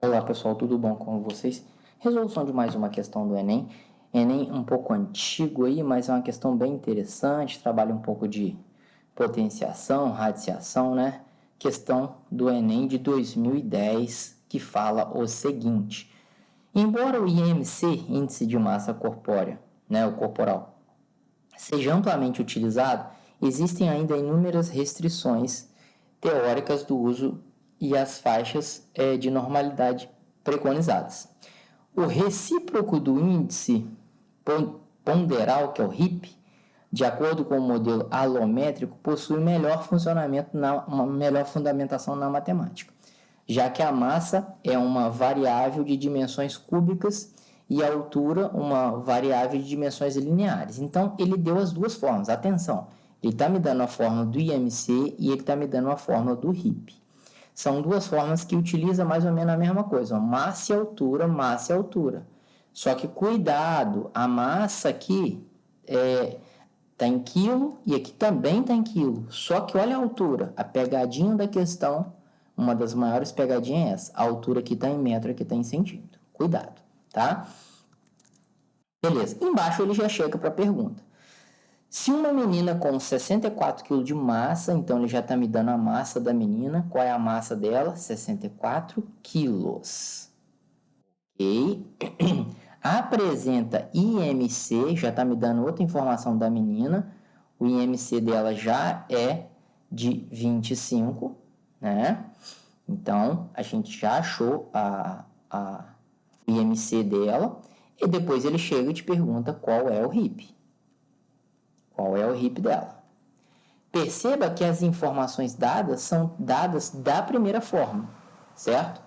Olá pessoal, tudo bom com vocês? Resolução de mais uma questão do Enem. Enem um pouco antigo aí, mas é uma questão bem interessante, trabalha um pouco de potenciação, radiciação, né? Questão do Enem de 2010, que fala o seguinte: embora o IMC, Índice de Massa Corpórea, né, o corporal, seja amplamente utilizado, existem ainda inúmeras restrições teóricas do uso e as faixas de normalidade preconizadas. O recíproco do índice ponderal, que é o RIP, de acordo com o modelo alométrico, possui melhor funcionamento, uma melhor fundamentação na matemática, já que a massa é uma variável de dimensões cúbicas e a altura uma variável de dimensões lineares. Então, ele deu as duas formas. Atenção, ele está me dando a fórmula do IMC e ele está me dando a fórmula do RIP. São duas formas que utilizam mais ou menos a mesma coisa, massa e altura, massa e altura. Só que cuidado, a massa aqui está em quilo e aqui também está em quilo. Só que olha a altura, a pegadinha da questão, uma das maiores pegadinhas é essa. A altura aqui está em metro, aqui está em centímetro. Cuidado, tá? Beleza, embaixo ele já chega para a pergunta. Se uma menina com 64 kg de massa, então ele já está me dando a massa da menina. Qual é a massa dela? 64 quilos. Ok. Apresenta IMC, já está me dando outra informação da menina. O IMC dela já é de 25, né? Então, a gente já achou o IMC dela. E depois ele chega e te pergunta qual é o RIP. Qual é o RIP dela? Perceba que as informações dadas são dadas da primeira fórmula, certo?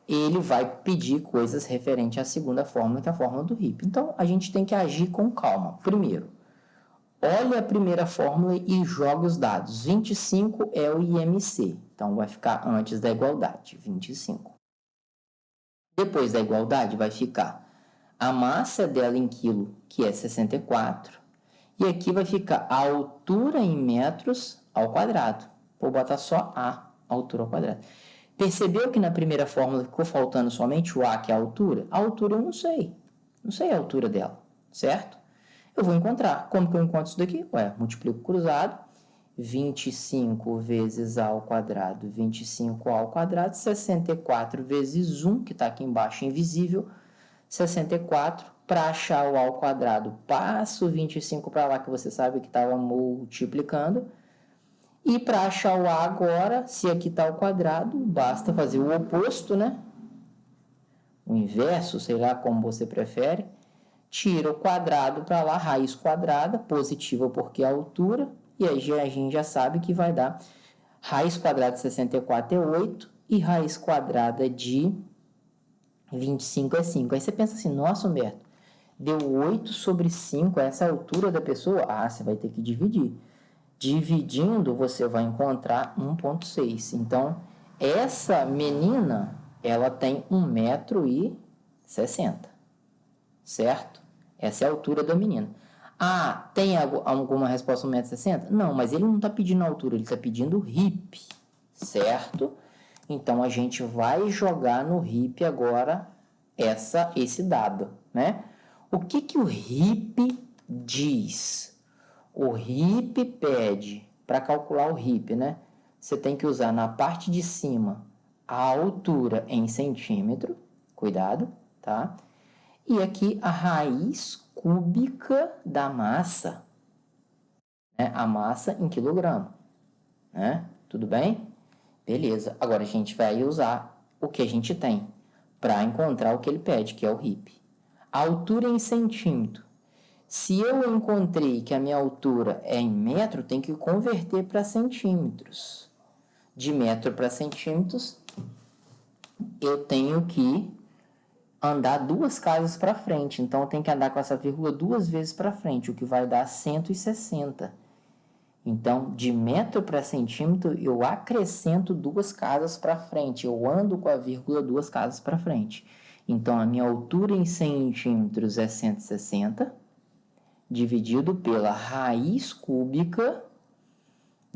Ele vai pedir coisas referentes à segunda fórmula, que é a fórmula do RIP. Então, a gente tem que agir com calma. Primeiro, olha a primeira fórmula e joga os dados. 25 é o IMC, então vai ficar antes da igualdade, 25. Depois da igualdade vai ficar a massa dela em quilo, que é 64, e aqui vai ficar a altura em metros ao quadrado. Vou botar só a altura ao quadrado. Percebeu que na primeira fórmula ficou faltando somente o a, que é a altura? A altura eu não sei. Não sei a altura dela, certo? Eu vou encontrar. Como que eu encontro isso daqui? Ué, multiplico cruzado. 25 vezes a ao quadrado, 25a ao quadrado, 64 vezes 1, que está aqui embaixo invisível, 64. Para achar o a ao quadrado, passo o 25 para lá, que você sabe que estava multiplicando. E para achar o a agora, se aqui está ao quadrado, basta fazer o oposto, né? O inverso, sei lá como você prefere. Tira o quadrado para lá, raiz quadrada, positiva porque é a altura. E aí a gente já sabe que vai dar raiz quadrada de 64 é 8 e raiz quadrada de 25 é 5. Aí você pensa assim, nossa, Humberto, deu 8 sobre 5, essa é a altura da pessoa? Ah, você vai ter que dividir. Dividindo, você vai encontrar 1,6. Então, essa menina, ela tem 1,60 m, certo? Essa é a altura da menina. Ah, tem alguma resposta 1,60 m? Não, mas ele não está pedindo a altura, ele está pedindo o RIP, certo? Então, a gente vai jogar no RIP agora esse dado, né? O que o RIP diz? O RIP pede, para calcular o RIP, né? Você tem que usar na parte de cima a altura em centímetro, cuidado, tá? E aqui a raiz cúbica da massa, né? A massa em quilograma, né? Tudo bem? Beleza. Agora a gente vai usar o que a gente tem para encontrar o que ele pede, que é o RIP. A altura em centímetro. Se eu encontrei que a minha altura é em metro, tem que converter para centímetros. De metro para centímetros, eu tenho que andar 2 casas para frente. Então, eu tenho que andar com essa vírgula 2 vezes para frente, o que vai dar 160. Então, de metro para centímetro, eu acrescento 2 casas para frente. Eu ando com a vírgula 2 casas para frente. Então, a minha altura em centímetros é 160, dividido pela raiz cúbica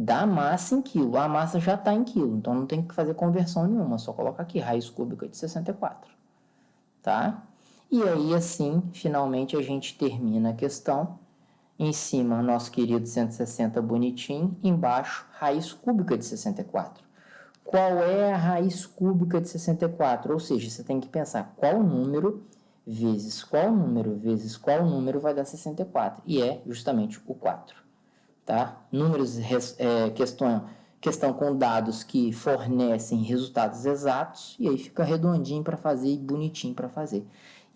da massa em quilo. A massa já está em quilo, então não tem que fazer conversão nenhuma, só colocar aqui raiz cúbica de 64, tá? E aí, assim, finalmente a gente termina a questão. Em cima, nosso querido 160 bonitinho, embaixo, raiz cúbica de 64. Qual é a raiz cúbica de 64? Ou seja, você tem que pensar qual número vezes qual número vezes qual número vai dar 64. E é justamente o 4. Tá? Números, questão com dados que fornecem resultados exatos, e aí fica redondinho para fazer e bonitinho para fazer.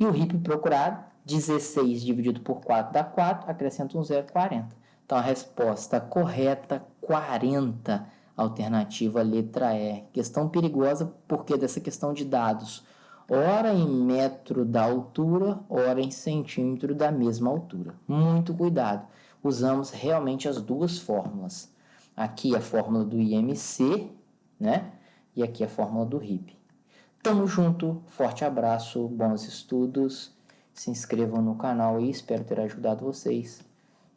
E o RIP procurado, 16 dividido por 4 dá 4, acrescenta um 0, 40. Então a resposta correta, 40, alternativa letra E. Questão perigosa porque dessa questão de dados, ora em metro da altura, ora em centímetro da mesma altura. Muito cuidado. Usamos realmente as duas fórmulas. Aqui a fórmula do IMC, né? E aqui a fórmula do RIP. Tamo junto, forte abraço, bons estudos. Se inscrevam no canal e espero ter ajudado vocês.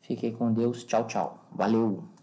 Fiquem com Deus. Tchau, tchau. Valeu!